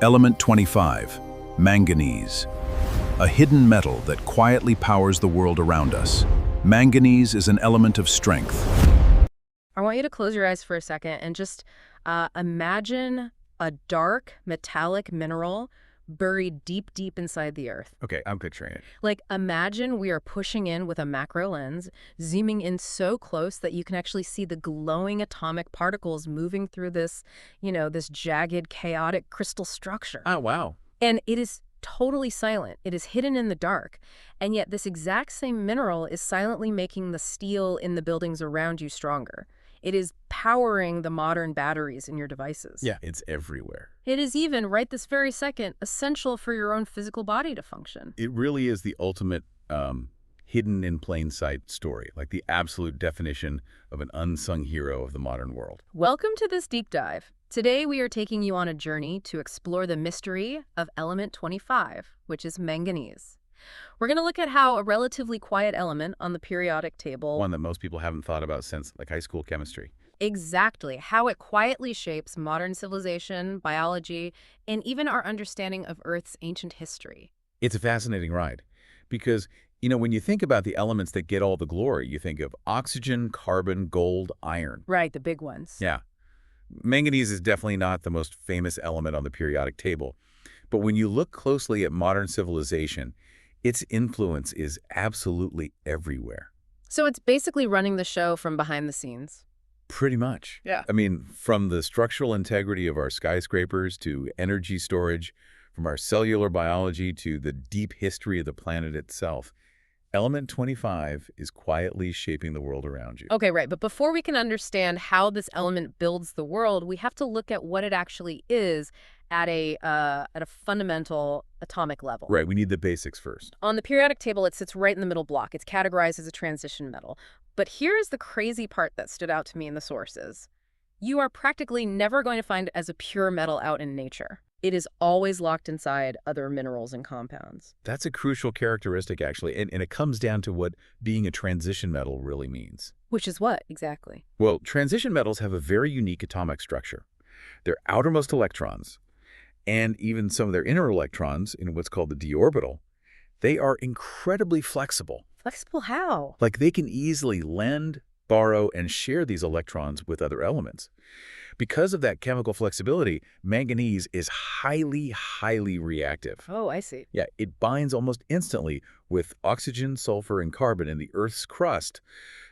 Element 25, manganese. A hidden metal that quietly powers the world around us. Manganese is an element of strength. I want you to close your eyes for a second and just imagine a dark, metallic mineral buried deep, deep inside the earth. Okay, I'm picturing it. Like, imagine we are pushing in with a macro lens, zooming in so close that you can actually see the glowing atomic particles moving through this, this jagged, chaotic crystal structure. Oh, wow. And it is totally silent. It is hidden in the dark. And yet this exact same mineral is silently making the steel in the buildings around you stronger. It is powering the modern batteries in your devices. Yeah, it's everywhere. It is even, right this very second, essential for your own physical body to function. It really is the ultimate hidden in plain sight story, like the absolute definition of an unsung hero of the modern world. Welcome to this deep dive. Today we are taking you on a journey to explore the mystery of element 25, which is manganese. We're going to look at how a relatively quiet element on the periodic table— One that most people haven't thought about since, like, high school chemistry. Exactly. How it quietly shapes modern civilization, biology, and even our understanding of Earth's ancient history. It's a fascinating ride because, when you think about the elements that get all the glory, you think of oxygen, carbon, gold, iron. Right, the big ones. Yeah. Manganese is definitely not the most famous element on the periodic table. But when you look closely at modern civilization, its influence is absolutely everywhere. So it's basically running the show from behind the scenes. Pretty much. Yeah. I mean, from the structural integrity of our skyscrapers to energy storage, from our cellular biology to the deep history of the planet itself, Element 25 is quietly shaping the world around you. Okay, right. But before we can understand how this element builds the world, we have to look at what it actually is at a fundamental atomic level. Right, we need the basics first. On the periodic table, it sits right in the middle block. It's categorized as a transition metal. But here is the crazy part that stood out to me in the sources. You are practically never going to find it as a pure metal out in nature. It is always locked inside other minerals and compounds. That's a crucial characteristic, actually, and it comes down to what being a transition metal really means. Which is what, exactly? Well, transition metals have a very unique atomic structure. Their outermost electrons, and even some of their inner electrons in what's called the d orbital, they are incredibly flexible. Flexible how? Like they can easily lend, borrow, and share these electrons with other elements. Because of that chemical flexibility, manganese is highly, highly reactive. Oh, I see. Yeah, it binds almost instantly with oxygen, sulfur, and carbon in the Earth's crust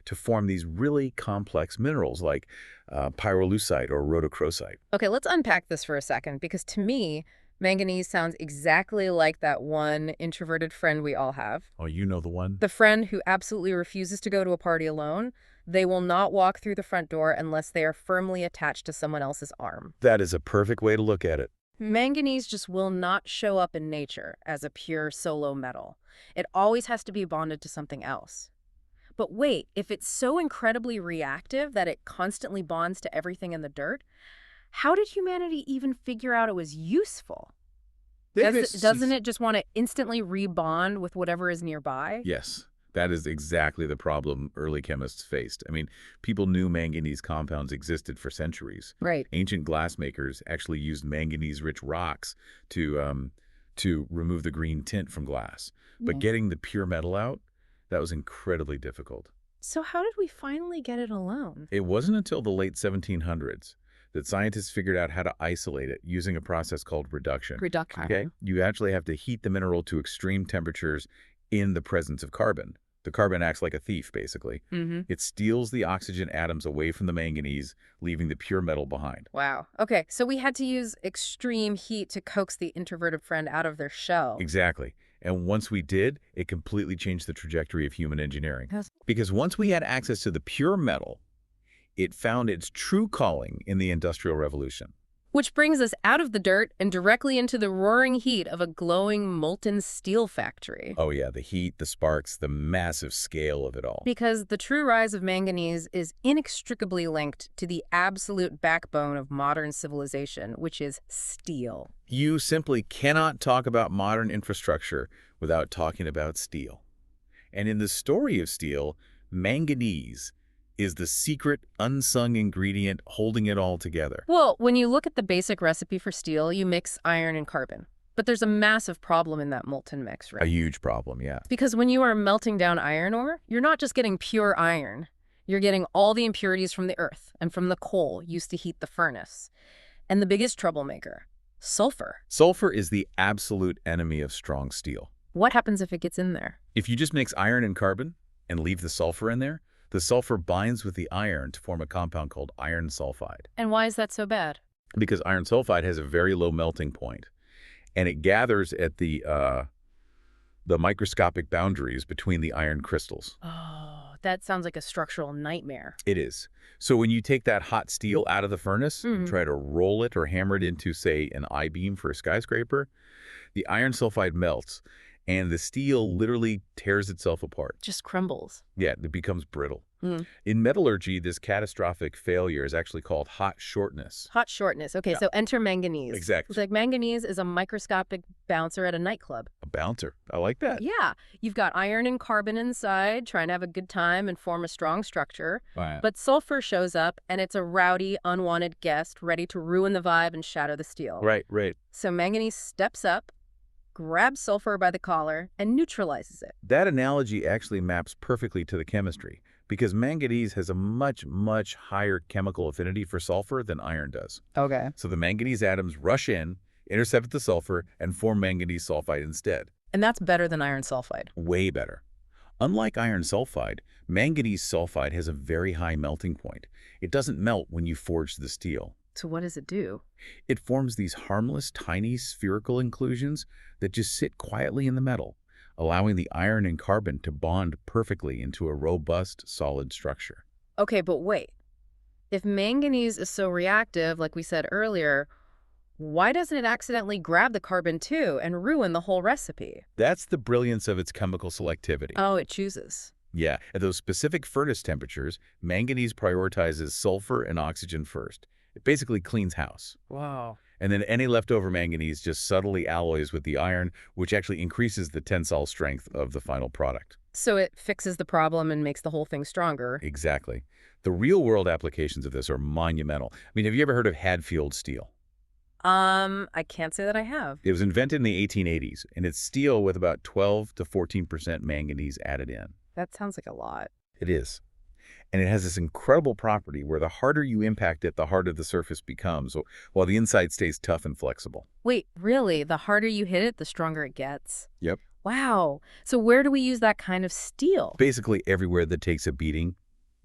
to form these really complex minerals like pyrolusite or rhodochrosite. Okay, let's unpack this for a second, because to me, manganese sounds exactly like that one introverted friend we all have. Oh, you know the one? The friend who absolutely refuses to go to a party alone. They will not walk through the front door unless they are firmly attached to someone else's arm. That is a perfect way to look at it. Manganese just will not show up in nature as a pure solo metal. It always has to be bonded to something else. But wait, if it's so incredibly reactive that it constantly bonds to everything in the dirt, how did humanity even figure out it was useful? Doesn't it just want to instantly rebond with whatever is nearby? Yes. That is exactly the problem early chemists faced. I mean, people knew manganese compounds existed for centuries. Right. Ancient glassmakers actually used manganese-rich rocks to remove the green tint from glass. But getting the pure metal out, that was incredibly difficult. So how did we finally get it alone? It wasn't until the late 1700s that scientists figured out how to isolate it using a process called reduction. Reduction. Okay? You actually have to heat the mineral to extreme temperatures in the presence of carbon. The carbon acts like a thief, basically. It steals the oxygen atoms away from the manganese, leaving the pure metal behind. Wow. Okay, so we had to use extreme heat to coax the introverted friend out of their shell. Exactly. And once we did, it completely changed the trajectory of human engineering. Yes. Because once we had access to the pure metal, it found its true calling in the Industrial Revolution. Which brings us out of the dirt and directly into the roaring heat of a glowing molten steel factory. Oh yeah, the heat, the sparks, the massive scale of it all. Because the true rise of manganese is inextricably linked to the absolute backbone of modern civilization, which is steel. You simply cannot talk about modern infrastructure without talking about steel. And in the story of steel, manganese is the secret, unsung ingredient holding it all together. Well, when you look at the basic recipe for steel, you mix iron and carbon. But there's a massive problem in that molten mix, A right? huge problem, yeah. Because when you are melting down iron ore, you're not just getting pure iron. You're getting all the impurities from the earth and from the coal used to heat the furnace. And the biggest troublemaker, sulfur. Sulfur is the absolute enemy of strong steel. What happens if it gets in there? If you just mix iron and carbon and leave the sulfur in there, the sulfur binds with the iron to form a compound called iron sulfide. And why is that so bad? Because iron sulfide has a very low melting point, and it gathers at the microscopic boundaries between the iron crystals. Oh, that sounds like a structural nightmare. It is. So when you take that hot steel out of the furnace and try to roll it or hammer it into, say, an I-beam for a skyscraper, the iron sulfide melts, and the steel literally tears itself apart. Just crumbles. Yeah, it becomes brittle. In metallurgy, this catastrophic failure is actually called hot shortness. Hot shortness. Okay, Yeah. so enter manganese. Exactly. It's like manganese is a microscopic bouncer at a nightclub. A bouncer. I like that. Yeah, you've got iron and carbon inside, trying to have a good time and form a strong structure. Right. But sulfur shows up, and it's a rowdy, unwanted guest ready to ruin the vibe and shatter the steel. Right. So manganese steps up, grabs sulfur by the collar, and neutralizes it. That analogy actually maps perfectly to the chemistry, because manganese has a much, much higher chemical affinity for sulfur than iron does. Okay. So the manganese atoms rush in, intercept the sulfur, and form manganese sulfide instead. And that's better than iron sulfide. Way better. Unlike iron sulfide, manganese sulfide has a very high melting point. It doesn't melt when you forge the steel. So what does it do? It forms these harmless, tiny spherical inclusions that just sit quietly in the metal, allowing the iron and carbon to bond perfectly into a robust, solid structure. Okay, but wait. If manganese is so reactive, like we said earlier, why doesn't it accidentally grab the carbon too and ruin the whole recipe? That's the brilliance of its chemical selectivity. Oh, it chooses. Yeah, at those specific furnace temperatures, manganese prioritizes sulfur and oxygen first. It basically cleans house. Wow. And then any leftover manganese just subtly alloys with the iron, which actually increases the tensile strength of the final product. So it fixes the problem and makes the whole thing stronger. Exactly. The real-world applications of this are monumental. I mean, have you ever heard of Hadfield steel? I can't say that I have. It was invented in the 1880s, and it's steel with about 12 to 14% manganese added in. That sounds like a lot. It is. And it has this incredible property where the harder you impact it, the harder the surface becomes, while the inside stays tough and flexible. Wait, really? The harder you hit it, the stronger it gets? Yep. Wow. So where do we use that kind of steel? Basically everywhere that takes a beating.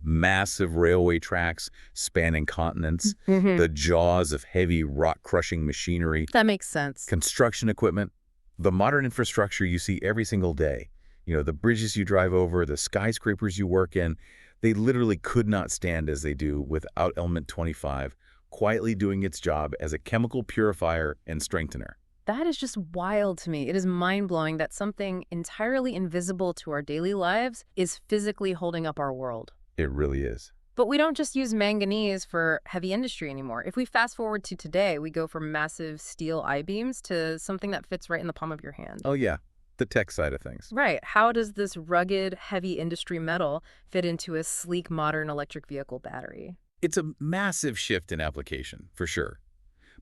Massive railway tracks spanning continents, the jaws of heavy rock-crushing machinery, That makes sense. construction equipment, the modern infrastructure you see every single day. You know, the bridges you drive over, the skyscrapers you work in, they literally could not stand as they do without element 25, quietly doing its job as a chemical purifier and strengthener. That is just wild to me. It is mind-blowing that something entirely invisible to our daily lives is physically holding up our world. It really is. But we don't just use manganese for heavy industry anymore. If we fast forward to today, we go from massive steel I-beams to something that fits right in the palm of your hand. Oh yeah, the tech side of things. Right. How does this rugged, heavy industry metal fit into a sleek, modern electric vehicle battery? It's a massive shift in application, for sure.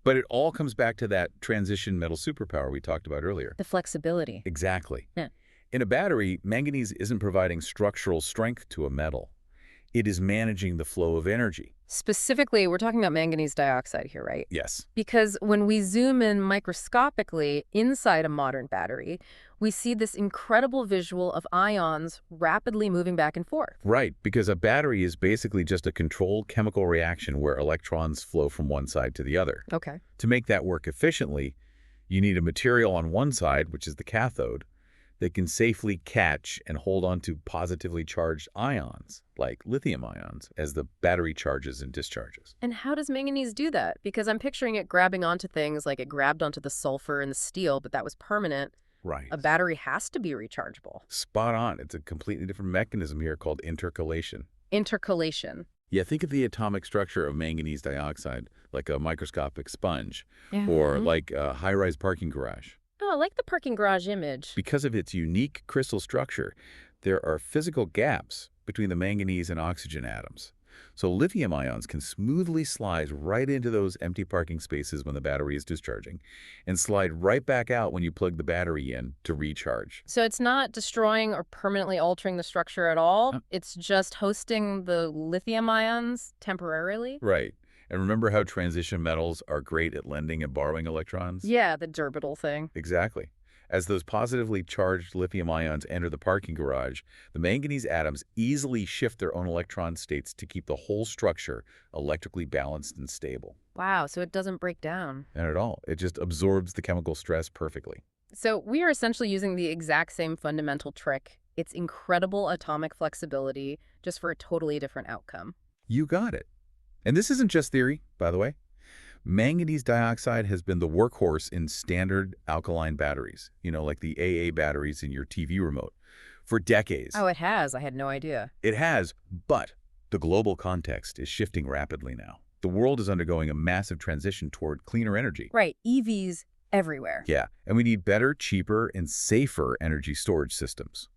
But it all comes back to that transition metal superpower we talked about earlier. The flexibility. Exactly. Yeah. In a battery, manganese isn't providing structural strength to a metal. It is managing the flow of energy. Specifically, we're talking about manganese dioxide here, right? Yes. Because when we zoom in microscopically inside a modern battery, we see this incredible visual of ions rapidly moving back and forth. Right, because a battery is basically just a controlled chemical reaction where electrons flow from one side to the other. Okay. To make that work efficiently, you need a material on one side, which is the cathode, that can safely catch and hold on to positively charged ions, like lithium ions, as the battery charges and discharges. And how does manganese do that? Because I'm picturing it grabbing onto things like it grabbed onto the sulfur and the steel, but that was permanent. Right. A battery has to be rechargeable. Spot on. It's a completely different mechanism here called intercalation. Intercalation. Yeah, think of the atomic structure of manganese dioxide like a microscopic sponge, Yeah. or like a high-rise parking garage. Oh, I like the parking garage image. Because of its unique crystal structure, there are physical gaps between the manganese and oxygen atoms. So lithium ions can smoothly slide right into those empty parking spaces when the battery is discharging and slide right back out when you plug the battery in to recharge. So it's not destroying or permanently altering the structure at all. Huh. It's just hosting the lithium ions temporarily? Right. And remember how transition metals are great at lending and borrowing electrons? Yeah, the Durbital thing. Exactly. As those positively charged lithium ions enter the parking garage, the manganese atoms easily shift their own electron states to keep the whole structure electrically balanced and stable. Wow, so it doesn't break down. Not at all. It just absorbs the chemical stress perfectly. So we are essentially using the exact same fundamental trick. It's incredible atomic flexibility, just for a totally different outcome. You got it. And this isn't just theory, by the way. Manganese dioxide has been the workhorse in standard alkaline batteries, like the AA batteries in your TV remote, for decades. Oh, it has. I had no idea. It has, but the global context is shifting rapidly now. The world is undergoing a massive transition toward cleaner energy. Right, EVs everywhere. Yeah, and we need better, cheaper, and safer energy storage systems.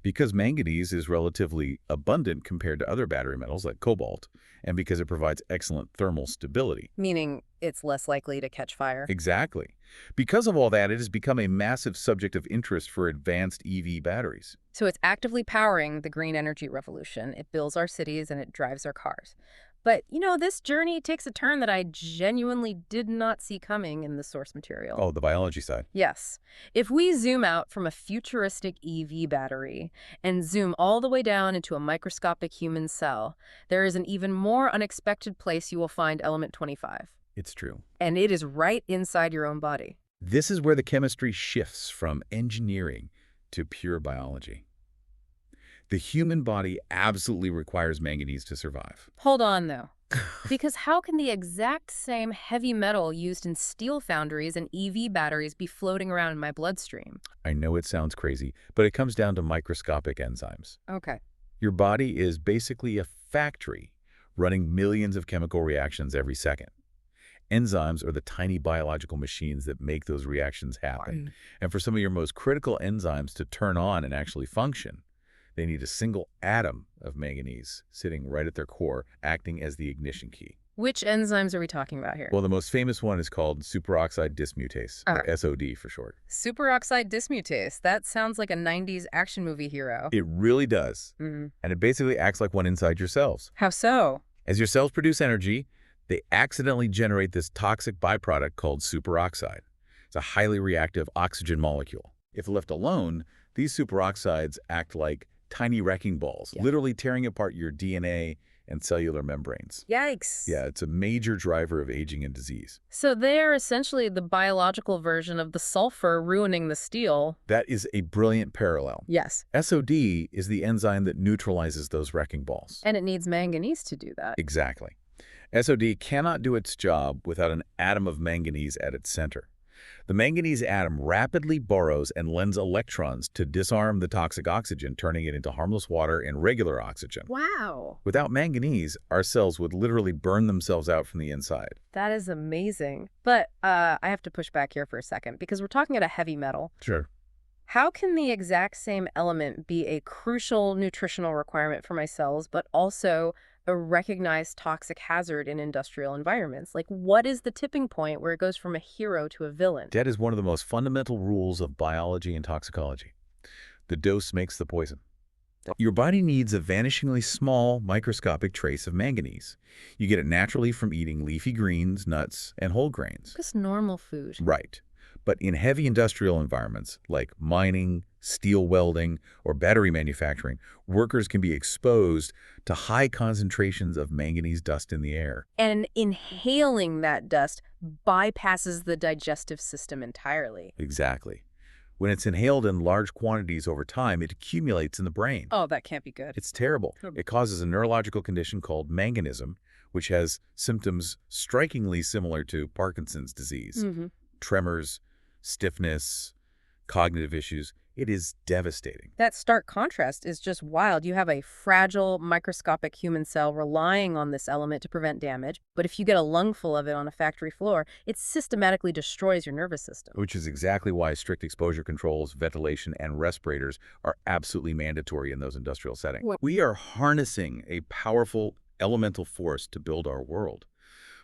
Because manganese is relatively abundant compared to other battery metals like cobalt, and because it provides excellent thermal stability. Meaning it's less likely to catch fire. Exactly. Because of all that, it has become a massive subject of interest for advanced EV batteries. So it's actively powering the green energy revolution. It builds our cities and it drives our cars. But, this journey takes a turn that I genuinely did not see coming in the source material. Oh, the biology side. Yes. If we zoom out from a futuristic EV battery and zoom all the way down into a microscopic human cell, there is an even more unexpected place you will find element 25. It's true. And it is right inside your own body. This is where the chemistry shifts from engineering to pure biology. The human body absolutely requires manganese to survive. Hold on, though. Because how can the exact same heavy metal used in steel foundries and EV batteries be floating around in my bloodstream? I know it sounds crazy, but it comes down to microscopic enzymes. Okay. Your body is basically a factory running millions of chemical reactions every second. Enzymes are the tiny biological machines that make those reactions happen. And for some of your most critical enzymes to turn on and actually function, they need a single atom of manganese sitting right at their core, acting as the ignition key. Which enzymes are we talking about here? Well, the most famous one is called superoxide dismutase, or SOD for short. Superoxide dismutase. That sounds like a 90s action movie hero. It really does. Mm-hmm. And it basically acts like one inside your cells. How so? As your cells produce energy, they accidentally generate this toxic byproduct called superoxide. It's a highly reactive oxygen molecule. If left alone, these superoxides act like tiny wrecking balls, literally tearing apart your DNA and cellular membranes. Yikes. Yeah, it's a major driver of aging and disease. So they're essentially the biological version of the sulfur ruining the steel. That is a brilliant parallel. Yes. SOD is the enzyme that neutralizes those wrecking balls. And it needs manganese to do that. Exactly. SOD cannot do its job without an atom of manganese at its center. The manganese atom rapidly borrows and lends electrons to disarm the toxic oxygen, turning it into harmless water and regular oxygen. Wow. Without manganese, our cells would literally burn themselves out from the inside. That is amazing. But I have to push back here for a second because we're talking about a heavy metal. Sure. How can the exact same element be a crucial nutritional requirement for my cells, but also a recognized toxic hazard in industrial environments? Like, what is the tipping point where it goes from a hero to a villain? That is one of the most fundamental rules of biology and toxicology. The dose makes the poison. Your body needs a vanishingly small microscopic trace of manganese. You get it naturally from eating leafy greens, nuts, and whole grains. Just normal food. Right. But in heavy industrial environments like mining, steel welding, or battery manufacturing, workers can be exposed to high concentrations of manganese dust in the air. And inhaling that dust bypasses the digestive system entirely. Exactly. When it's inhaled in large quantities over time, it accumulates in the brain. Oh, that can't be good. It's terrible. It causes a neurological condition called manganism, which has symptoms strikingly similar to Parkinson's disease. Tremors, stiffness, cognitive issues. It is devastating. That stark contrast is just wild. You have a fragile, microscopic human cell relying on this element to prevent damage, but if you get a lungful of it on a factory floor, it systematically destroys your nervous system. Which is exactly why strict exposure controls, ventilation, and respirators are absolutely mandatory in those industrial settings. We are harnessing a powerful elemental force to build our world,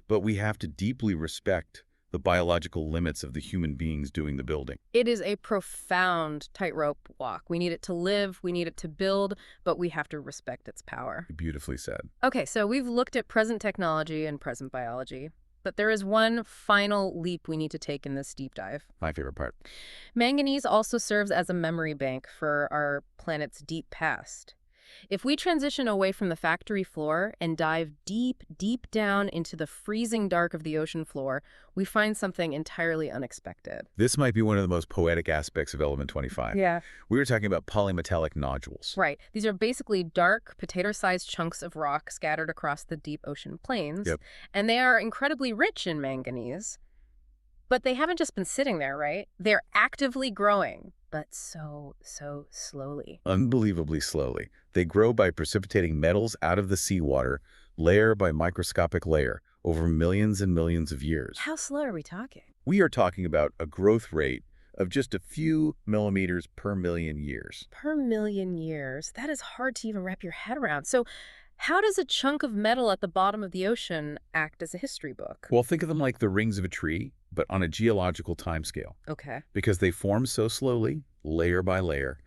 but we have to deeply respect the biological limits of the human beings doing the building. It is a profound tightrope walk. We need it to live, we need it to build, but we have to respect its power. Beautifully said. Okay, so we've looked at present technology and present biology, but there is one final leap we need to take in this deep dive. My favorite part. Manganese also serves as a memory bank for our planet's deep past. If we transition away from the factory floor and dive deep, deep down into the freezing dark of the ocean floor, we find something entirely unexpected. This might be one of the most poetic aspects of Element 25. Yeah. We were talking about polymetallic nodules. Right. These are basically dark, potato-sized chunks of rock scattered across the deep ocean plains. Yep. And they are incredibly rich in manganese. But they haven't just been sitting there, right? They're actively growing, but so slowly. Unbelievably slowly. They grow by precipitating metals out of the seawater, layer by microscopic layer, over millions and millions of years. How slow are we talking? We are talking about a growth rate of just a few millimeters per million years. Per million years. That is hard to even wrap your head around. So how does a chunk of metal at the bottom of the ocean act as a history book? Well, think of them like the rings of a tree, but on a geological timescale. Okay. Because they form so slowly, layer by layer,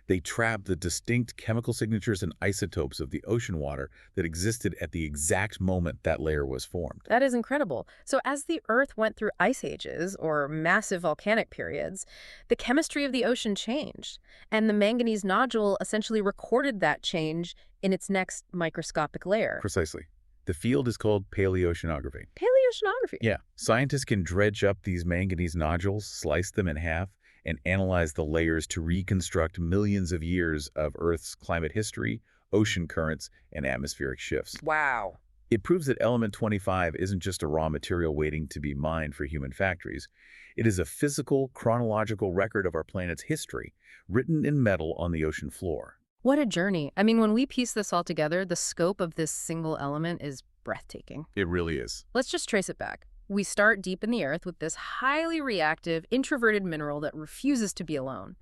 they trap the distinct chemical signatures and isotopes of the ocean water that existed at the exact moment that layer was formed. That is incredible. So as the Earth went through ice ages, or massive volcanic periods, the chemistry of the ocean changed, and the manganese nodule essentially recorded that change in its next microscopic layer. Precisely. The field is called paleoceanography. Paleoceanography? Yeah. Scientists can dredge up these manganese nodules, slice them in half, and analyze the layers to reconstruct millions of years of Earth's climate history, ocean currents, and atmospheric shifts. Wow. It proves that Element 25 isn't just a raw material waiting to be mined for human factories. It is a physical, chronological record of our planet's history, written in metal on the ocean floor. What a journey. I mean, when we piece this all together, the scope of this single element is breathtaking. It really is. Let's just trace it back. We start deep in the Earth with this highly reactive, introverted mineral that refuses to be alone.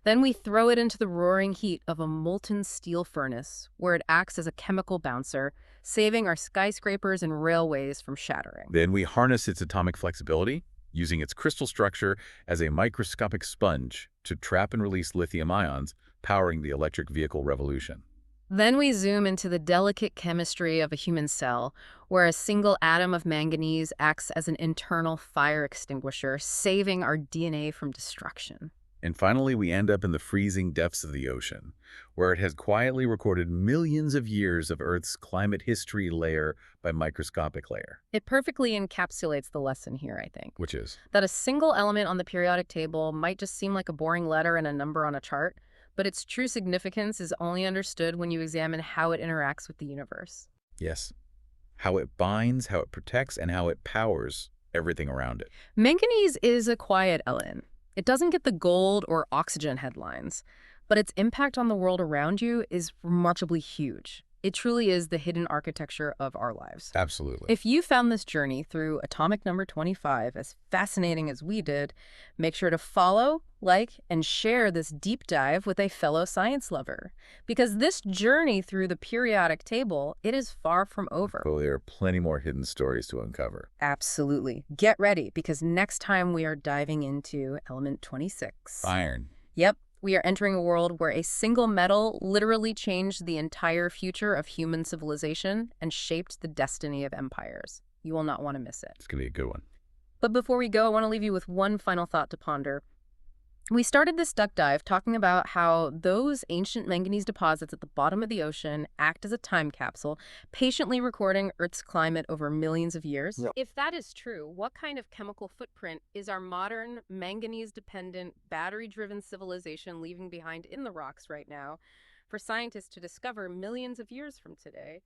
Then we throw it into the roaring heat of a molten steel furnace, where it acts as a chemical bouncer, saving our skyscrapers and railways from shattering. Then we harness its atomic flexibility, using its crystal structure as a microscopic sponge to trap and release lithium ions, powering the electric vehicle revolution. Then we zoom into the delicate chemistry of a human cell, where a single atom of manganese acts as an internal fire extinguisher, saving our DNA from destruction. And finally, we end up in the freezing depths of the ocean, where it has quietly recorded millions of years of Earth's climate history layer by microscopic layer. It perfectly encapsulates the lesson here, I think. Which is? That a single element on the periodic table might just seem like a boring letter and a number on a chart, but its true significance is only understood when you examine how it interacts with the universe. Yes. How it binds, how it protects, and how it powers everything around it. Manganese is a quiet element. It doesn't get the gold or oxygen headlines, but its impact on the world around you is remarkably huge. It truly is the hidden architecture of our lives. Absolutely. If you found this journey through atomic number 25 as fascinating as we did, make sure to follow, like, and share this deep dive with a fellow science lover. Because this journey through the periodic table, it is far from over. Oh, there are plenty more hidden stories to uncover. Absolutely. Get ready, because next time we are diving into element 26. Iron. Yep. We are entering a world where a single metal literally changed the entire future of human civilization and shaped the destiny of empires. You will not want to miss it. It's going to be a good one. But before we go, I want to leave you with one final thought to ponder. We started this duck dive talking about how those ancient manganese deposits at the bottom of the ocean act as a time capsule, patiently recording Earth's climate over millions of years. Yep. If that is true, what kind of chemical footprint is our modern, manganese-dependent, battery-driven civilization leaving behind in the rocks right now for scientists to discover millions of years from today?